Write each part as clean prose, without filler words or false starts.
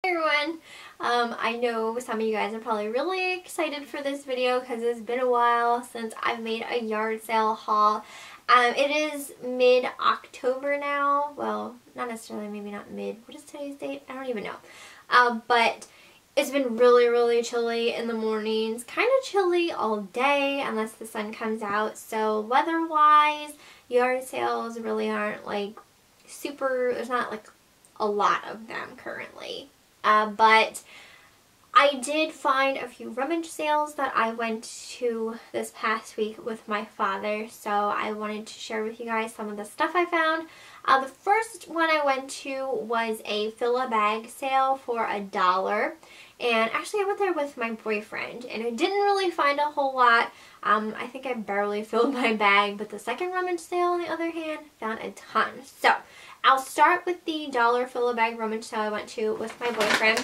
Hey everyone! I know some of you guys are probably really excited for this video because it's been a while since I've made a yard sale haul. It is mid-October now. Well, not necessarily, maybe not mid. What is today's date? I don't even know. But it's been really chilly in the mornings. Kind of chilly all day unless the sun comes out. So weather-wise, yard sales really aren't like super, there's not like a lot of them currently. But I did find a few rummage sales that I went to this past week with my father, so I wanted to share with you guys some of the stuff I found. The first one I went to was a fill-a-bag sale for $1, and actually I went there with my boyfriend, and I didn't really find a whole lot. I think I barely filled my bag, but the second rummage sale, on the other hand, found a ton. So I'll start with the $1 fill-a-bag rummage sale I went to with my boyfriend.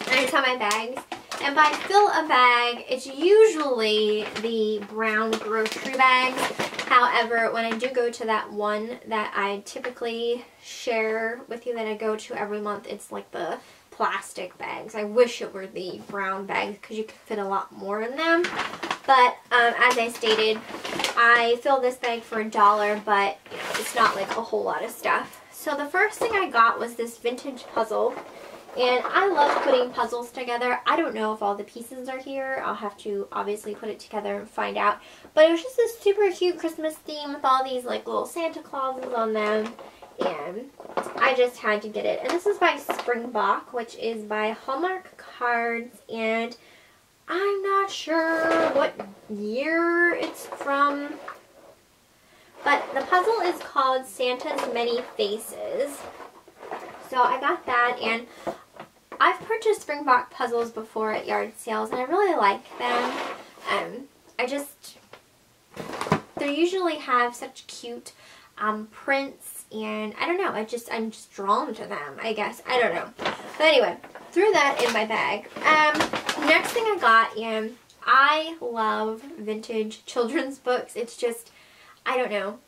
I just have my bags. And by fill-a-bag, it's usually the brown grocery bags. However, when I do go to that one that I typically share with you that I go to every month, it's like the plastic bags. I wish it were the brown bags because you could fit a lot more in them. But as I stated, I filled this bag for $1, but you know, it's not like a whole lot of stuff. So the first thing I got was this vintage puzzle. And I love putting puzzles together. I don't know if all the pieces are here. I'll have to obviously put it together and find out. But it was just this super cute Christmas theme with all these like little Santa Clauses on them. And I just had to get it. And this is by Springbok, which is by Hallmark Cards. And I'm not sure what year it's from. But the puzzle is called Santa's Many Faces. So I got that, and I've purchased Springbok puzzles before at yard sales, and I really like them. They usually have such cute prints, and I don't know, I'm just drawn to them, I guess. I don't know. But anyway, threw that in my bag. Next thing I got, and I love vintage children's books. It's just, I don't know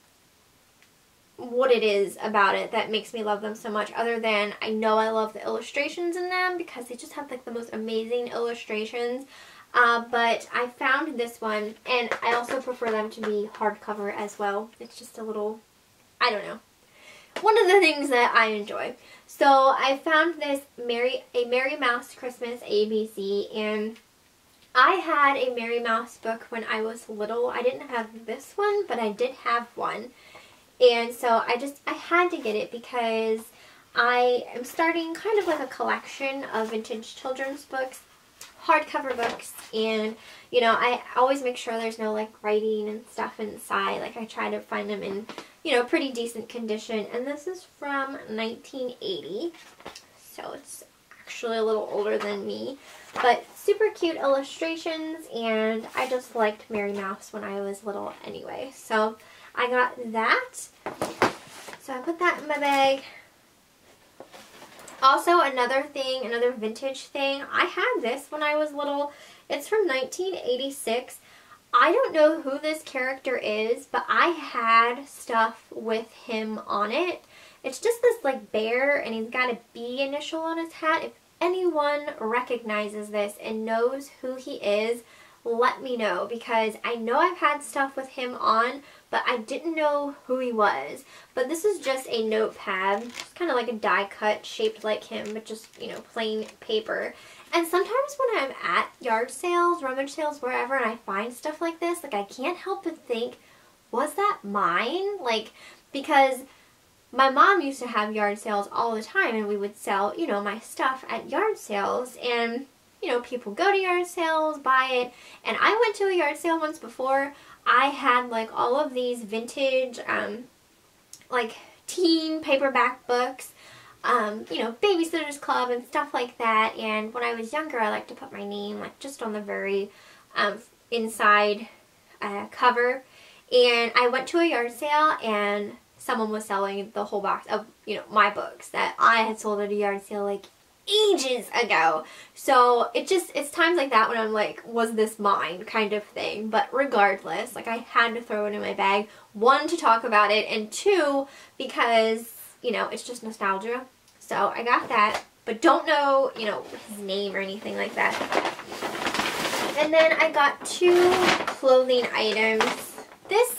what it is about it that makes me love them so much, other than I know I love the illustrations in them because they just have like the most amazing illustrations. But I found this one, and I also prefer them to be hardcover as well. It's just a little, I don't know, one of the things that I enjoy. So I found this A Merry Mouse Christmas ABC, and I had a Merry Mouse book when I was little. I didn't have this one, but I did have one. And so I had to get it because I am starting kind of like a collection of vintage children's books, hardcover books, and you know, I always make sure there's no like writing and stuff inside. Like I try to find them in, you know, pretty decent condition. And this is from 1980, so it's actually a little older than me, but super cute illustrations, and I just liked Merry Mouse when I was little anyway. So I got that. So I put that in my bag. Also, another vintage thing. I had this when I was little. It's from 1986. I don't know who this character is, but I had stuff with him on it. It's just this like bear, and he's got a B initial on his hat. If anyone recognizes this and knows who he is, let me know, because I know I've had stuff with him on, but I didn't know who he was. But this is just a notepad. It's kind of like a die cut shaped like him, but just, you know, plain paper. And sometimes when I'm at yard sales, rummage sales, wherever, and I find stuff like this, like I can't help but think, was that mine? Like, because my mom used to have yard sales all the time, and we would sell, you know, my stuff at yard sales, and you know, people go to yard sales, buy it. And I went to a yard sale once before. I had like all of these vintage, like teen paperback books, you know, Babysitter's Club and stuff like that. And when I was younger, I liked to put my name like just on the very inside cover. And I went to a yard sale, and someone was selling the whole box of, you know, my books that I had sold at a yard sale like ages ago. So it's times like that when I'm like, was this mine kind of thing. But regardless, like I had to throw it in my bag, one, to talk about it, and two, because, you know, it's just nostalgia. So I got that. but don't know, you know, his name or anything like that. And then I got 2 clothing items. This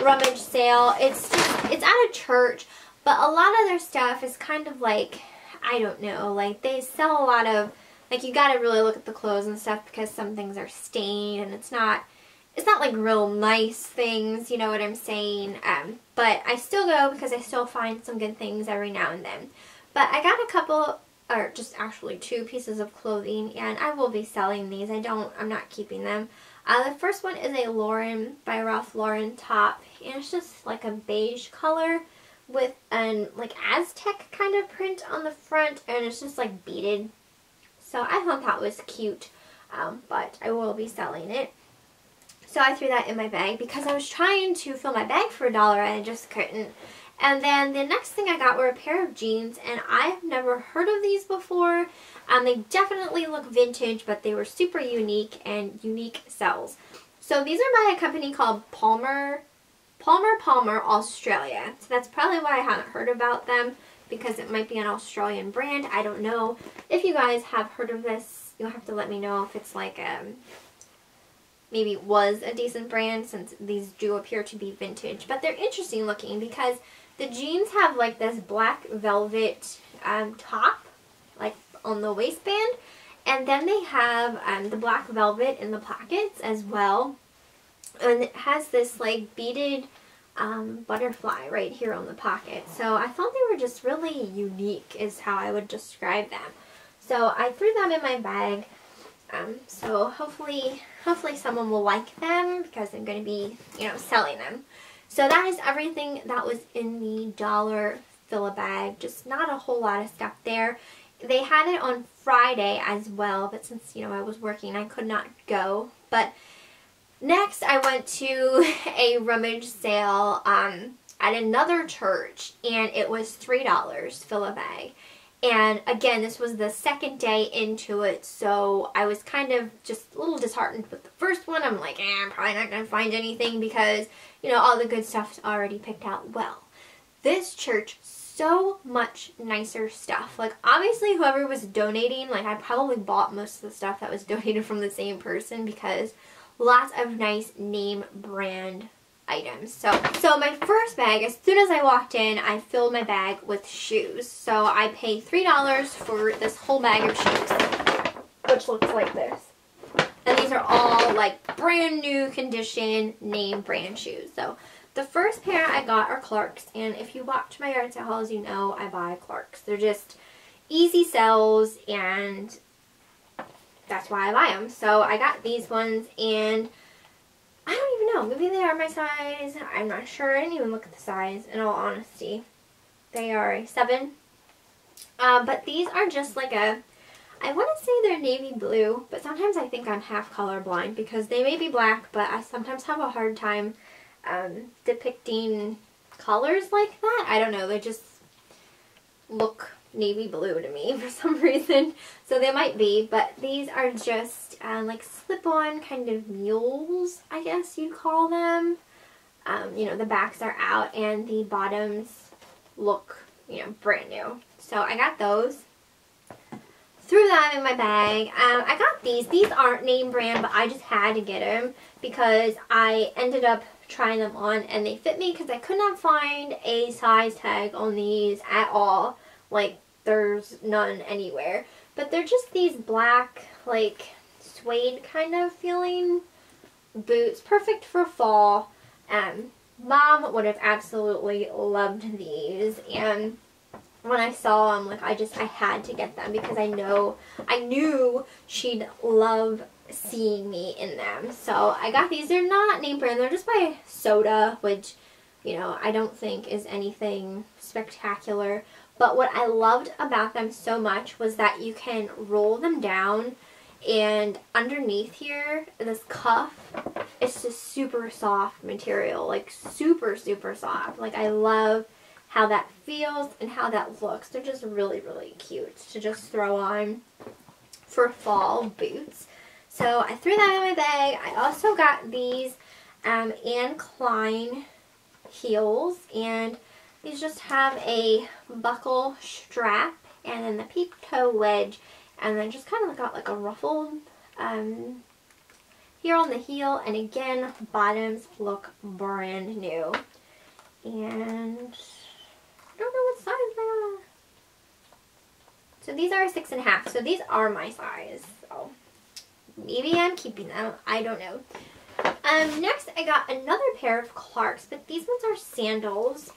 Rummage sale, it's at a church, but a lot of their stuff is kind of like, I don't know, like they sell a lot of, like you gotta really look at the clothes and stuff because some things are stained and it's not like real nice things, you know what I'm saying? But I still go because I still find some good things every now and then. But I got a couple, or just actually 2 pieces of clothing, and I will be selling these. I'm not keeping them. The first one is a Lauren by Ralph Lauren top, and it's just like a beige color with an like Aztec kind of print on the front, and it's just like beaded. So I thought that was cute, but I will be selling it. So I threw that in my bag because I was trying to fill my bag for $1 and I just couldn't. And then the next thing I got were a pair of jeans, and I've never heard of these before. They definitely look vintage, but they were super unique and unique sells. So these are by a company called Palmer Australia. So that's probably why I haven't heard about them, because it might be an Australian brand. I don't know. If you guys have heard of this, you'll have to let me know if it's like maybe it was a decent brand, since these do appear to be vintage. But they're interesting looking because the jeans have like this black velvet top, like on the waistband, and then they have the black velvet in the pockets as well, and it has this like beaded butterfly right here on the pocket. So I thought they were just really unique is how I would describe them. So I threw them in my bag. So hopefully someone will like them because I'm going to be, you know, selling them. So that is everything that was in the $1 fill-a-bag. Just not a whole lot of stuff there. They had it on Friday as well, but since, you know, I was working, I could not go. But next I went to a Rummage sale at another church, and it was $3 fill-a-bag. And again, this was the second day into it, so I was kind of just a little disheartened with the first one. I'm like, I'm probably not going to find anything because, you know, all the good stuff's already picked out. Well, this church, so much nicer stuff. Like, obviously, whoever was donating, like, I probably bought most of the stuff that was donated from the same person because lots of nice name brand items. So my first bag, as soon as I walked in, I filled my bag with shoes. So I paid $3 for this whole bag of shoes, which looks like this. And these are all like brand new condition name brand shoes. So the first pair I got are Clarks, and if you watch my yard sale hauls, you know I buy Clarks. They're just easy sells, and that's why I buy them. So I got these ones, and I don't even know. Maybe they are my size. I'm not sure. I didn't even look at the size, in all honesty. They are a 7. But these are just like a, I want to say they're navy blue, but sometimes I think I'm half colorblind because they may be black, but I sometimes have a hard time depicting colors like that. I don't know. They just look navy blue to me for some reason. So they might be, but these are just like slip-on kind of mules, I guess you'd call them. You know, the backs are out and the bottoms look, you know, brand new. So I got those. Threw them in my bag. I got these. These aren't name brand, but I just had to get them because I ended up trying them on and they fit me because I could not find a size tag on these at all. Like, there's none anywhere. But they're just these black, like, suede kind of feeling boots. Perfect for fall. Mom would have absolutely loved these. And when I saw them, like, I had to get them because I knew she'd love seeing me in them. So I got these. They're not name brand. They're just by Soda, which, you know, I don't think is anything spectacular. But what I loved about them so much was that you can roll them down, and underneath here, this cuff, it's just super soft material, like super, super soft. Like, I love how that feels and how that looks. They're just really, really cute to just throw on for fall boots. So I threw that in my bag. I also got these Anne Klein heels, and these just have a buckle strap and then the peep toe wedge, and then just kind of got like a ruffled here on the heel, and again, bottoms look brand new. And I don't know what size they are. So these are 6.5, so these are my size. So maybe I'm keeping them, I don't know. Next I got another pair of Clarks, but these ones are sandals.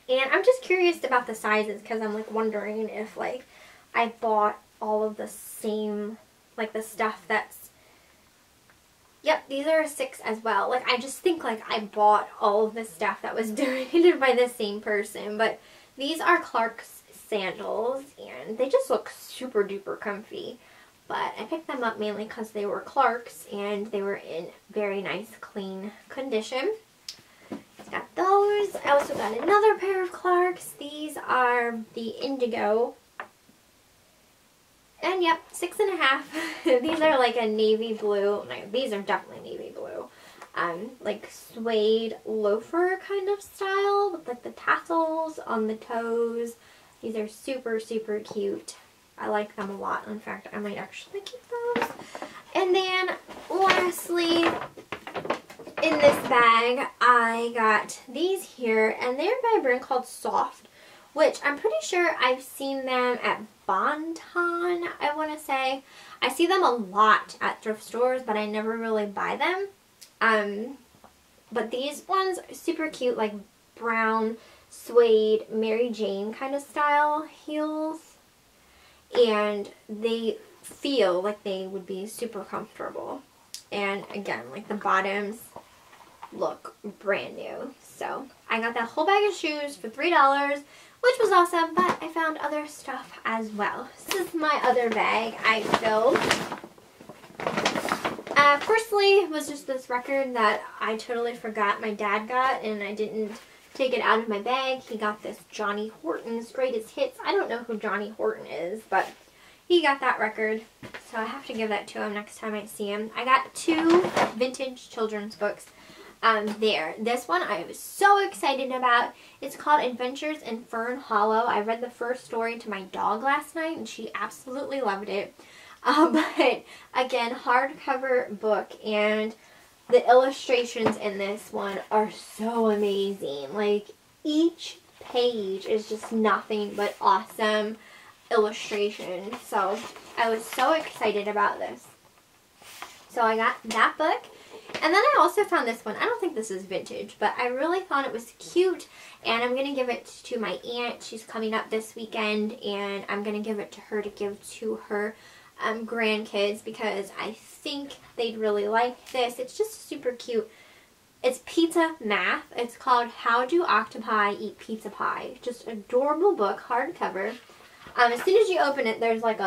And I'm just curious about the sizes because I'm like wondering if like I bought all of the same, like the stuff that's, yep, these are a 6 as well. Like I just think like I bought all of the stuff that was donated by the same person. But these are Clarks sandals and they just look super duper comfy. But I picked them up mainly because they were Clarks and they were in very nice clean condition. Got those. I also got another pair of Clarks. These are the indigo. And yep, 6.5. These are like a navy blue. No, these are definitely navy blue. Like suede loafer kind of style with like the tassels on the toes. These are super, super cute. I like them a lot. In fact, I might actually keep those. And then lastly, in this bag, I got these here, and they're by a brand called Soft, which I'm pretty sure I've seen them at Bon-Ton, I want to say. I see them a lot at thrift stores, but I never really buy them. But these ones are super cute, like brown suede Mary Jane kind of style heels. And they feel like they would be super comfortable. And again, like the bottoms look brand new. So I got that whole bag of shoes for $3, which was awesome, but I found other stuff as well. This is my other bag I filled. Firstly, it was just this record that I totally forgot my dad got, and I didn't take it out of my bag. He got this Johnny Horton's Greatest Hits. I don't know who Johnny Horton is, but he got that record, so I have to give that to him next time I see him. I got 2 vintage children's books there. This one I was so excited about. It's called Adventures in Fern Hollow. I read the first story to my dog last night, and she absolutely loved it. But again, hardcover book, and the illustrations in this one are so amazing. Like, each page is just nothing but awesome illustration. So I was so excited about this. So I got that book. And then I also found this one. I don't think this is vintage, but I really thought it was cute. And I'm going to give it to my aunt. She's coming up this weekend, and I'm going to give it to her to give to her grandkids because I think they'd really like this. It's just super cute. It's pizza math. It's called How Do Octopi Eat Pizza Pie. Just adorable book, hardcover. As soon as you open it, there's like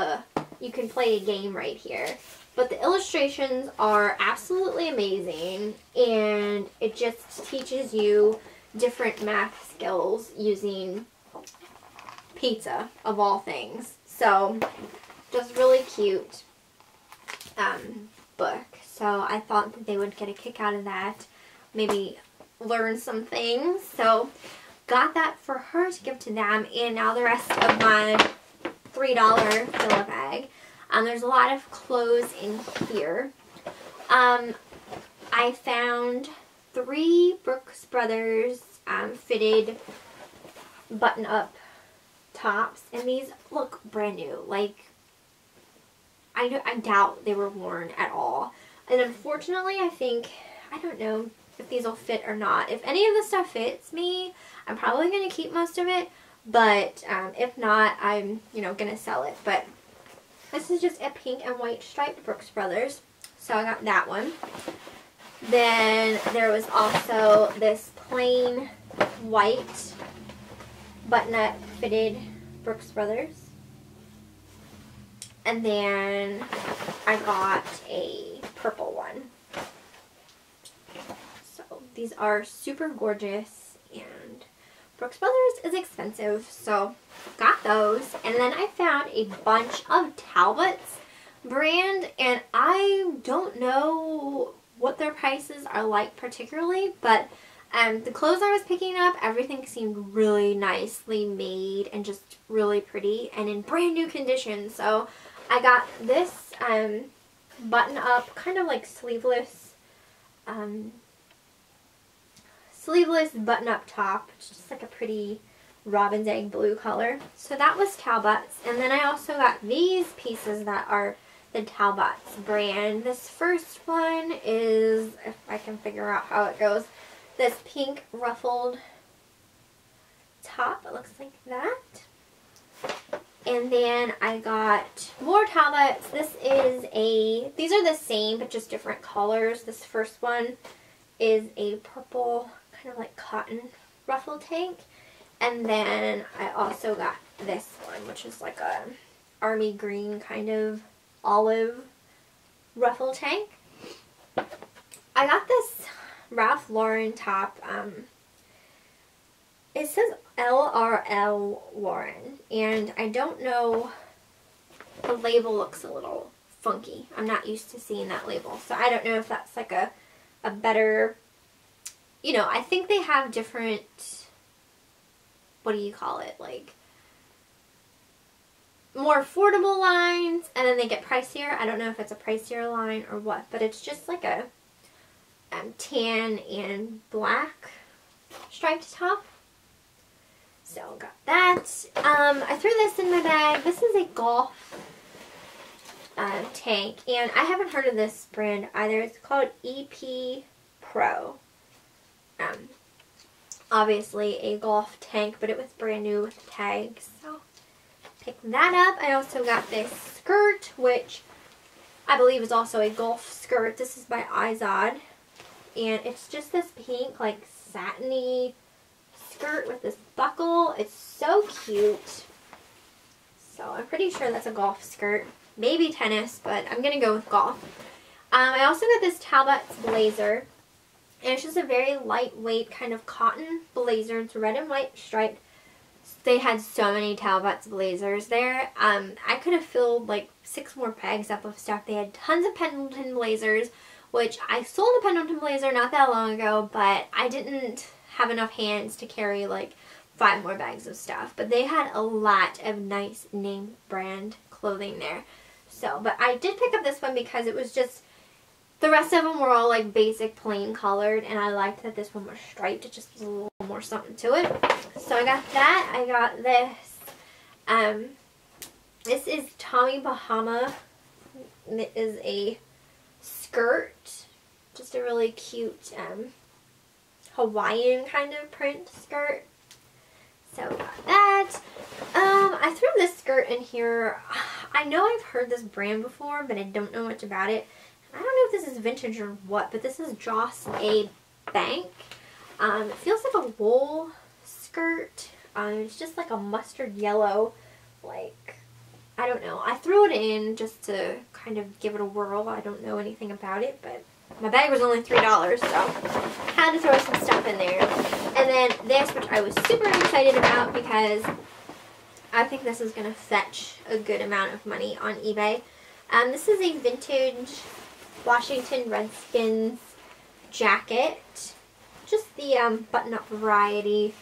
you can play a game right here. But the illustrations are absolutely amazing, and it just teaches you different math skills using pizza, of all things. So, just really cute book. So I thought that they would get a kick out of that, maybe learn some things. So got that for her to give to them, and now the rest of my $3 filler bag. There's a lot of clothes in here. I found 3 Brooks Brothers fitted button-up tops, and these look brand new. Like, I doubt they were worn at all. And unfortunately, I don't know if these will fit or not. If any of the stuff fits me, I'm probably going to keep most of it. But if not, I'm, going to sell it. But this is just a pink and white striped Brooks Brothers. So I got that one. Then there was also this plain white button-up fitted Brooks Brothers. And then I got a purple one. So these are super gorgeous, and Brooks Brothers is expensive, so got those. And then I found a bunch of Talbot's brand, and I don't know what their prices are like particularly, but The clothes I was picking up, everything seemed really nicely made and just really pretty and in brand new condition. So I got this button up, kind of like sleeveless button up top. It's just like a pretty robin's egg blue color. So that was Talbot's. And then I also got these pieces that are the Talbot's brand. This first one is, if I can figure out how it goes, this pink ruffled top. It looks like that. And then I got more Talbots. These are the same but just different colors. This first one is a purple, kind of like cotton ruffle tank. And then I also got this one, which is like a army green kind of olive ruffle tank. I got this Ralph Lauren top. It says LRL Lauren, and I don't know, the label looks a little funky. I'm not used to seeing that label, so I don't know if that's like a better, you know, I think they have different, what do you call it, like more affordable lines, and then they get pricier. I don't know if it's a pricier line or what, but it's just like a tan and black striped top. So got that. I threw this in my bag. This is a golf tank, and I haven't heard of this brand either. It's called EP Pro. Obviously a golf tank, but it was brand new with tags, so pick that up. I also got this skirt, which I believe is also a golf skirt. This is by Izod, and it's just this pink, like satiny skirt with this buckle. It's so cute. So I'm pretty sure that's a golf skirt. Maybe tennis, but I'm gonna go with golf. I also got this Talbot's blazer, and it's just a very lightweight kind of cotton blazer. It's red and white striped. They had so many Talbot's blazers there. I could have filled like 6 more bags up of stuff. They had tons of Pendleton blazers, which I sold a Pendleton blazer not that long ago, but I didn't have enough hands to carry like 5 more bags of stuff. But they had a lot of nice name brand clothing there. So, but I did pick up this one because it was just, the rest of them were all like basic plain colored, and I liked that this one was striped. It just was a little more something to it. So I got that. I got this. This is Tommy Bahama. It is a skirt. Just a really cute Hawaiian kind of print skirt. So got that. I threw this skirt in here. I know I've heard this brand before, but I don't know much about it. I don't know if this is vintage or what, but this is Joss A. Bank. It feels like a wool skirt. It's just like a mustard yellow, like, I don't know. I threw it in just to kind of give it a whirl. I don't know anything about it, but my bag was only $3, so I had to throw some stuff in there. And then this, which I was super excited about because I think this is going to fetch a good amount of money on eBay. This is a vintage Washington Redskins jacket. Just the button-up variety.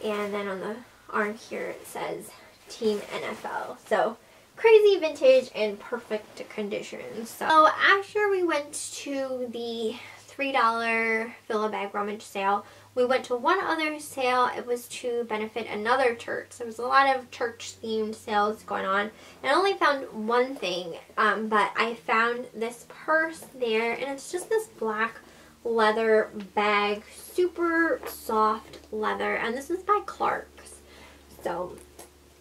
And then on the arm here it says Team NFL. So crazy vintage and perfect condition. So after we went to the $3 Fill-A-Bag Rummage sale, we went to one other sale. It was to benefit another church. There was a lot of church-themed sales going on. And I only found one thing, but I found this purse there, and it's just this black leather bag, super soft leather, and this is by Clark's. So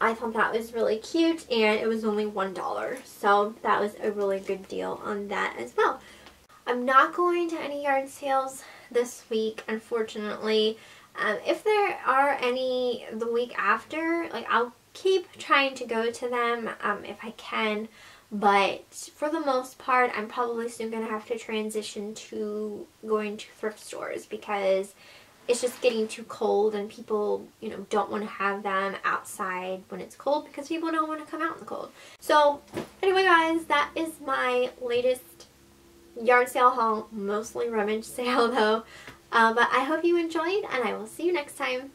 I thought that was really cute, and it was only $1. So that was a really good deal on that as well. I'm not going to any yard sales this week, unfortunately. If there are any the week after, like, I'll keep trying to go to them if I can, but for the most part I'm probably soon going to have to transition to going to thrift stores because it's just getting too cold, and people, you know, don't want to have them outside when it's cold because people don't want to come out in the cold. So anyway guys, that is my latest yard sale haul, mostly rummage sale though. But I hope you enjoyed, and I will see you next time.